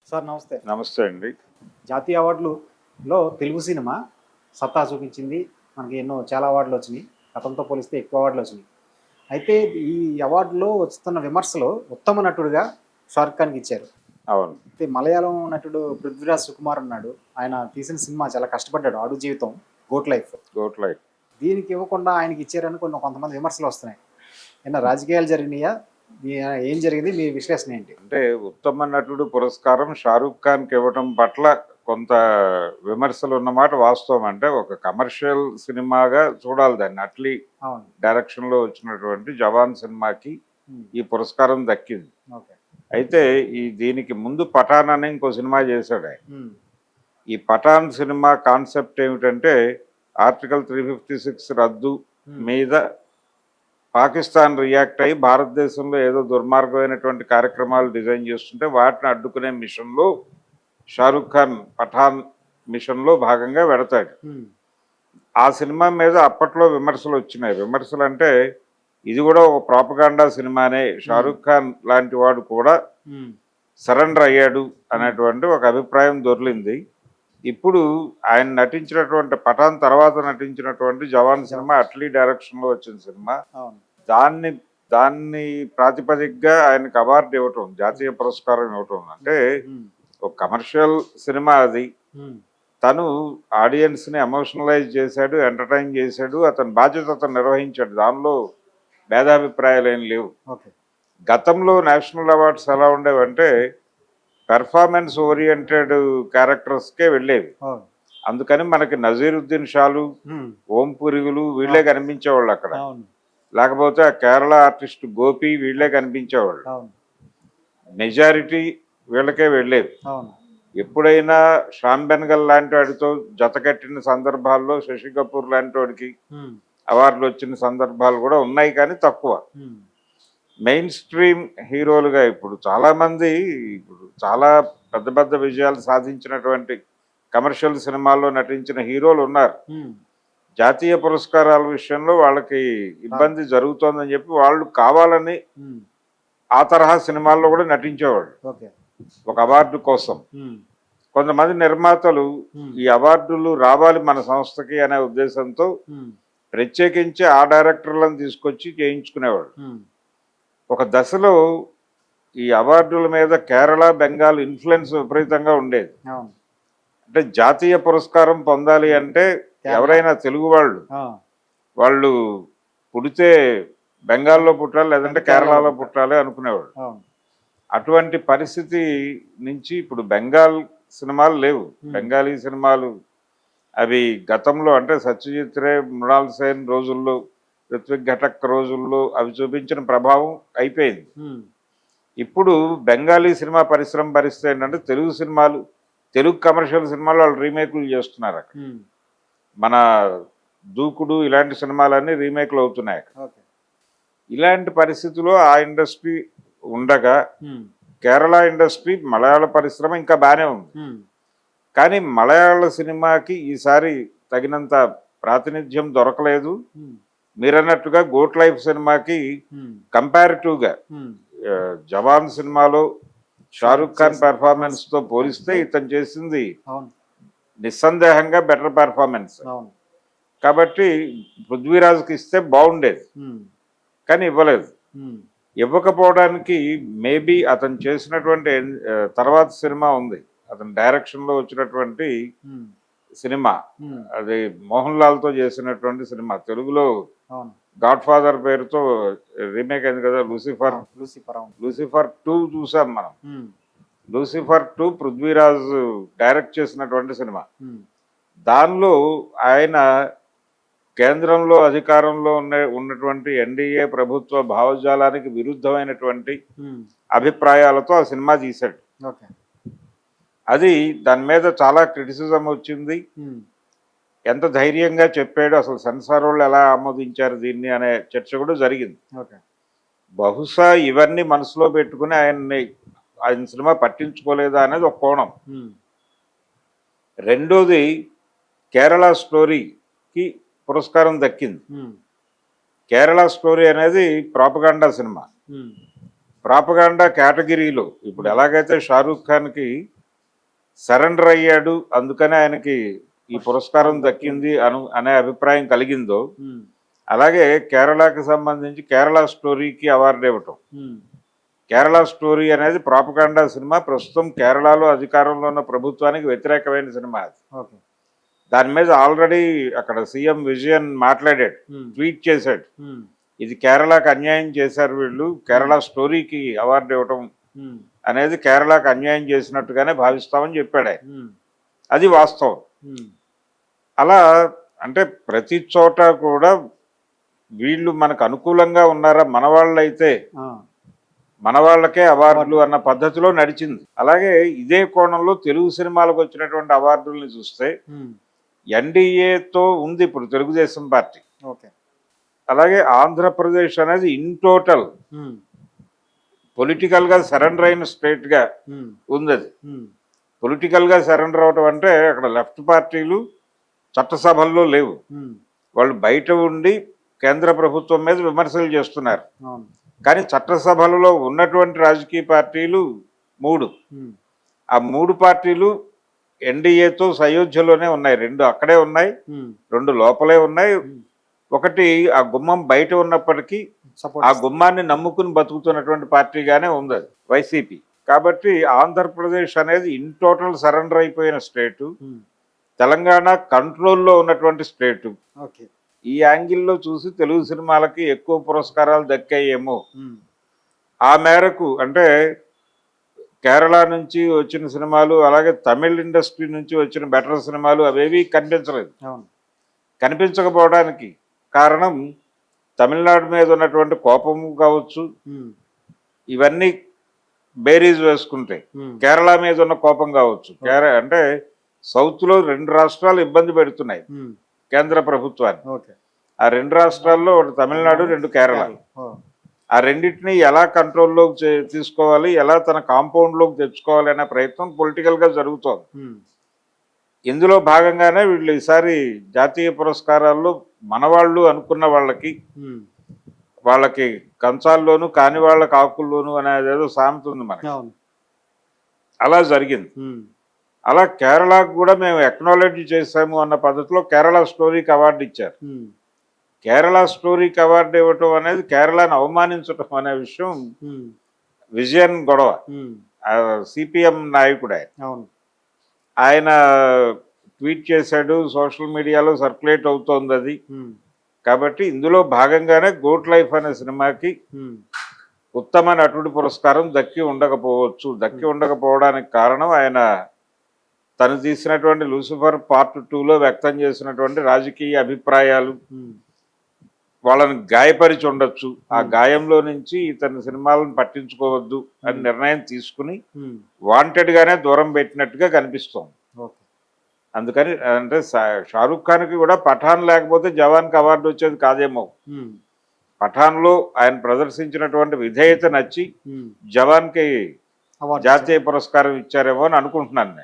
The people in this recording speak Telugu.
సార్ నమస్తే. నమస్తే అండి. జాతీయ అవార్డులలో తెలుగు సినిమా సత్తా చూపించింది. మనకి చాలా అవార్డులొచ్చినియి. గతంతో పోలిస్తే ఎక్కువ అవార్డులొచ్చినియి. అయితే ఈ అవార్డులో వస్తున్న విమర్శలు ఉత్తమ నటుడిగా 'షారుక్ ఖాన్‌కి' ఇచ్చారు. అవును. అయితే మలయాళం నటుడు 'పృథ్వీరాజ్ సుకుమార్' ఉన్నాడు. ఆయన తీసిన సినిమా చాలా కష్టపడ్డాడు 'ఆడు జీవితం', 'గోట్ లైఫ్'. Goat life. దీనికి ఇవ్వకుండా ఆయనకి ఇచ్చారని కొంతమంది విమర్శలొస్తున్నాయి. ఏమన్నా రాజకీయాలు జరిగినాయా? ఏం జరిగింది? మీ విశ్లేషణ ఏంటి? అంటే ఉత్తమ నటుడు పురస్కారం 'షారూక్ ఖాన్‌కి' ఇవ్వటం పట్ల కొంత విమర్శలు ఉన్నమాట వాస్తవం. అంటే ఒక కమర్షియల్ సినిమాగా చూడాలి దాన్ని. అట్లీ అవును. డైరెక్షన్‌లో వచ్చినటువంటి 'జవాన్' సినిమాకి ఈ పురస్కారం దక్కింది. ఓకే. అయితే దీనికి ముందు 'పఠాన్' అని ఇంకో సినిమా చేశాడు ఆయన. హ్మ్. ఈ 'పఠాన్' సినిమా కాన్సెప్ట్ ఏమిటంటే ఆర్టికల్ 356 రద్దు మీద పాకిస్తాన్ రియాక్ట్ అయ్యి భారతదేశంలో ఏదో దుర్మార్గమైనటువంటి కార్యక్రమాలు డిజైన్ చేస్తుంటే వాటిని అడ్డుకునే మిషన్లో షారూక్ ఖాన్ పఠాన్ మిషన్లో భాగంగా వెడతాడు. ఆ సినిమా మీద అప్పట్లో విమర్శలు వచ్చినాయి. విమర్శలు అంటే ఇది కూడా ఒక ప్రాపగాండా సినిమానే, షారూక్ ఖాన్ లాంటి వాడు కూడా సరెండర్ అయ్యాడు అనేటువంటి ఒక అభిప్రాయం దొర్లింది. ఇప్పుడు ఆయన నటించినటువంటి పఠాన్ తర్వాత నటించినటువంటి 'జవాన్' సినిమా అట్లీ డైరెక్షన్లో వచ్చిన సినిమా. దాన్ని దాన్ని ప్రాతిపదికగా ఆయనకు అవార్డు ఇవ్వటం, జాతీయ పురస్కారం ఇవ్వటం అంటే ఒక కమర్షియల్ సినిమా అది. తను ఆడియన్స్ని ఎమోషనలైజ్ చేశాడు, ఎంటర్టైన్ చేశాడు, అతని బాధ్యత అతను నిర్వహించాడు. దానిలో భేదాభిప్రాయాలు ఏం లేవు. గతంలో నేషనల్ అవార్డ్స్ ఎలా ఉండేవంటే పెర్ఫార్మెన్స్ ఓరియంటెడ్ క్యారెక్టర్స్కే వెళ్ళేవి. అందుకని మనకి నజీరుద్దీన్ షాలు, ఓం పురుగులు వీళ్ళే కనిపించేవాళ్ళు అక్కడ. లేకపోతే ఆ కేరళ ఆర్టిస్ట్ గోపి వీళ్ళే కనిపించేవాళ్ళు. మెజారిటీ వీళ్ళకే వెళ్ళేది. ఎప్పుడైనా శ్యామ్ బెనగల్ లాంటి వాడితో జతకట్టిన సందర్భాల్లో శశి కపూర్ లాంటి వాడికి అవార్డులు వచ్చిన సందర్భాలు కూడా ఉన్నాయి, కానీ తక్కువ. మెయిన్ స్ట్రీమ్ హీరోలుగా ఇప్పుడు చాలా పెద్ద పెద్ద విజయాలు సాధించినటువంటి కమర్షియల్ సినిమాల్లో నటించిన హీరోలు ఉన్నారు. జాతీయ పురస్కారాల విషయంలో వాళ్ళకి ఇబ్బంది జరుగుతోందని చెప్పి వాళ్ళు కావాలని ఆ తరహా సినిమాల్లో కూడా నటించేవాళ్ళు ఒక అవార్డు కోసం. కొంతమంది నిర్మాతలు ఈ అవార్డులు రావాలి మన సంస్థకి అనే ఉద్దేశంతో ప్రత్యేకించి ఆ డైరెక్టర్లను తీసుకొచ్చి చేయించుకునేవాళ్ళు. ఒక దశలో ఈ అవార్డుల మీద కేరళ, బెంగాల్ ఇన్ఫ్లుయెన్స్ విపరీతంగా ఉండేది. అంటే జాతీయ పురస్కారం పొందాలి అంటే ఎవరైనా తెలుగు వాళ్ళు పుడితే బెంగాల్లో పుట్టాలి, లేదంటే కేరళలో పుట్టాలి అనుకునేవాళ్ళు. అటువంటి పరిస్థితి నుంచి ఇప్పుడు బెంగాల్ సినిమాలు లేవు. బెంగాలీ సినిమాలు అవి గతంలో అంటే సత్యజిత్ రే, మృణాల్ సేన్ రోజుల్లో, ఋత్విక్ ఘటక్ రోజుల్లో అవి చూపించిన ప్రభావం అయిపోయింది. ఇప్పుడు బెంగాలీ సినిమా పరిస్థితి ఏంటంటే తెలుగు కమర్షియల్ సినిమాలు వాళ్ళు రీమేక్లు చేస్తున్నారు. అక్కడ మన దూకుడు ఇలాంటి సినిమాలన్నీ రీమేక్లు అవుతున్నాయి. ఇలాంటి పరిస్థితుల్లో ఆ ఇండస్ట్రీ ఉండగా కేరళ ఇండస్ట్రీ, మలయాళ పరిశ్రమ ఇంకా బాగానే ఉంది. కానీ మలయాళ సినిమాకి ఈసారి తగినంత ప్రాతినిధ్యం దొరకలేదు. మీరన్నట్టుగా గోట్ లైఫ్ సినిమాకి కంపారిటివ్గా 'జవాన్' సినిమాలో షారూక్ ఖాన్ పెర్ఫార్మెన్స్ తో పోలిస్తే ఇతను చేసింది నిస్సందేహంగా బెటర్ పెర్ఫార్మెన్స్. కాబట్టి 'పృథ్వీరాజ్'కి ఇస్తే బాగుండేది, కానీ ఇవ్వలేదు. ఇవ్వకపోవడానికి మేబీ అతను చేసినటువంటి తర్వాత సినిమా ఉంది, అతని డైరెక్షన్లో వచ్చినటువంటి సినిమా, అది మోహన్ లాల్తో చేసినటువంటి సినిమా. తెలుగులో గాడ్ ఫాదర్ పేరుతో రీమేక్ అయింది కదా, లూసిఫర్ 2 చూసాం మనం. లూసిఫర్ 2 పృథ్వీరాజ్ డైరెక్ట్ చేసినటువంటి సినిమా. దానిలో ఆయన కేంద్రంలో అధికారంలో ఉన్నటువంటి ఎన్డీఏ ప్రభుత్వ భావజాలానికి విరుద్ధమైనటువంటి అభిప్రాయాలతో ఆ సినిమా తీశాడు. అది దాని మీద చాలా క్రిటిసిజం వచ్చింది. ఎంత ధైర్యంగా చెప్పాడు, అసలు సెన్సార్ వాళ్ళు ఎలా ఆమోదించారు దీన్ని అనే చర్చ కూడా జరిగింది. బహుశా ఇవన్నీ మనసులో పెట్టుకుని ఆయన సినిమా పట్టించుకోలేదా అనేది ఒక కోణం. రెండోది, కేరళ స్టోరీకి పురస్కారం దక్కింది. కేరళ స్టోరీ అనేది ప్రాపగాండా సినిమా. ప్రాపగాండా కేటగిరీలో ఇప్పుడు ఎలాగైతే షారూక్ ఖాన్కి సరెండర్ అయ్యాడు, అందుకనే ఆయనకి ఈ పురస్కారం దక్కింది అనే అభిప్రాయం కలిగిందో, ఉమ్, అలాగే కేరళకి సంబంధించి కేరళ స్టోరీకి అవార్డు ఇవ్వటం. ఉమ్, కేరళ స్టోరీ అనేది ప్రాపగాండా సినిమా, ప్రస్తుతం కేరళలో అధికారంలో ఉన్న ప్రభుత్వానికి వ్యతిరేకమైన సినిమా అది. ఓకే. దాని మీద ఆల్రెడీ అక్కడ సీఎం విజయన్ మాట్లాడాడు, ఉమ్, ట్వీట్ చేశాడు, ఉమ్, ఇది కేరళకు అన్యాయం చేశారు వీళ్ళు, కేరళ స్టోరీకి అవార్డు ఇవ్వటం ఉమ్, అనేది కేరళకు అన్యాయం చేసినట్టుగానే భావిస్తామని చెప్పాడు ఆయన. ఉమ్, అది వాస్తవం. ఉమ్, అలా అంటే ప్రతి చోట కూడా వీళ్ళు మనకు అనుకూలంగా ఉన్నారా, మన వాళ్ళైతే ఆ, మన వాళ్ళకే అవార్డులు అన్న పద్ధతిలో నడిచింది. అలాగే ఇదే కోణంలో తెలుగు సినిమాలకు వచ్చినటువంటి అవార్డుల్ని చూస్తే ఉమ్, ఎన్డీఏతో ఉంది ఇప్పుడు తెలుగుదేశం పార్టీ. ఓకే. అలాగే ఆంధ్రప్రదేశ్ అనేది ఇన్ టోటల్ ఉమ్, పొలిటికల్గా సరెండర్ అయిన స్టేట్గా ఉమ్, ఉంది. అది ఉమ్, పొలిటికల్గా సరెండర్ అవటం అంటే అక్కడ లెఫ్ట్ పార్టీలు చట్టసభల్లో లేవు, ఉమ్, వాళ్ళు బయట ఉండి కేంద్ర ప్రభుత్వం మీద విమర్శలు చేస్తున్నారు. అవును. కానీ చట్టసభలలో ఉన్నటువంటి రాజకీయ పార్టీలు 3. ఉమ్, ఆ 3 పార్టీలు ఎన్డీఏతో సయోధ్యలోనే ఉన్నాయి. 2 అక్కడే ఉన్నాయి, ఉమ్, 2 లోపలే ఉన్నాయి. ఉమ్, ఒకటి ఆ గుమ్మం బయట ఉన్నప్పటికీ ఆ సపోర్ట్. గుమ్మాన్ని నమ్ముకుని బతుకుతున్నటువంటి పార్టీగానే ఉంది అది వైసీపీ. కాబట్టి ఆంధ్రప్రదేశ్ అనేది ఇన్ టోటల్ సరెండర్ అయిపోయిన స్టేటు, ఉమ్, తెలంగాణ కంట్రోల్లో ఉన్నటువంటి స్టేటు. ఓకే. ఈ యాంగిల్లో చూసి తెలుగు సినిమాలకి ఎక్కువ పురస్కారాలు దక్కాయేమో. ఉమ్, ఆ మేరకు అంటే కేరళ నుంచి వచ్చిన సినిమాలు, అలాగే తమిళ్ ఇండస్ట్రీ నుంచి వచ్చిన బెటర్ సినిమాలు అవేవి కనిపించలేదు. అవును. కనిపించకపోవడానికి కారణం తమిళనాడు మీద ఉన్నటువంటి కోపము కావచ్చు, ఉమ్, ఇవన్నీ బేరీజ్ వేసుకుంటే ఉమ్, కేరళ మీద ఉన్న కోపం కావచ్చు. అంటే సౌత్లో 2 రాష్ట్రాలు ఇబ్బంది పెడుతున్నాయి ఉమ్, కేంద్ర ప్రభుత్వాన్ని. ఓకే. ఆ 2 రాష్ట్రాల్లో ఒకటి తమిళనాడు, 2 కేరళ. ఓ, ఆ రెండింటిని ఎలా కంట్రోల్లోకి తీసుకోవాలి, ఎలా తన కాంపౌండ్లోకి తెచ్చుకోవాలి అనే ప్రయత్నం పొలిటికల్గా జరుగుతోంది. ఉమ్, ఇందులో భాగంగానే వీళ్ళు ఈసారి జాతీయ పురస్కారాల్లో మనవాళ్ళు అనుకున్న వాళ్ళకి ఉమ్, వాళ్ళకి కంచాల్లోనూ కాని వాళ్ళకి ఆకుల్లోనూ అనేది ఏదో సామెత ఉంది మనకి, అవును. అలా జరిగింది. ఉమ్, అలా కేరళకు కూడా మేము ఎక్నాలెడ్జ్ చేసాము అన్న పద్ధతిలో కేరళ స్టోరీకి అవార్డు ఇచ్చారు. ఉమ్, కేరళ స్టోరీకి అవార్డు ఇవ్వటం అనేది కేరళను అవమానించటం అనే విషయం ఉమ్, విజయన్ గొడవ. ఉమ్, సిపిఎం నాయకుడు అవును. ఆయన ట్వీట్ చేశాడు, సోషల్ మీడియాలో సర్క్యులేట్ అవుతోంది అది. ఉమ్, కాబట్టి ఇందులో భాగంగానే గోట్ లైఫ్ అనే సినిమాకి ఉమ్, ఉత్తమ నటుడి పురస్కారం దక్కి ఉండకపోవడానికి కారణం ఆయన తను తీసినటువంటి లూసిఫర్ పార్ట్ 2లో వ్యక్తం చేసినటువంటి రాజకీయ అభిప్రాయాలు ఉమ్, వాళ్ళని గాయపరిచి ఉండొచ్చు. ఆ గాయంలో నుంచి ఇతని సినిమాలను పట్టించుకోవద్దు అని నిర్ణయం తీసుకుని ఉమ్, వాంటెడ్గానే దూరం పెట్టినట్టుగా కనిపిస్తోంది. ఓకే. అందుకని అంటే షారూఖ్ ఖాన్కి కూడా పఠాన్ లేకపోతే జవాన్కి అవార్డు వచ్చేది కాదేమో. ఉమ్, పఠాన్లో ఆయన ప్రదర్శించినటువంటి విధేయత నచ్చి ఉమ్, జవాన్కి అవార్డు జాతీయ పురస్కారం ఇచ్చారేమో అని అనుకుంటున్నాను నేను.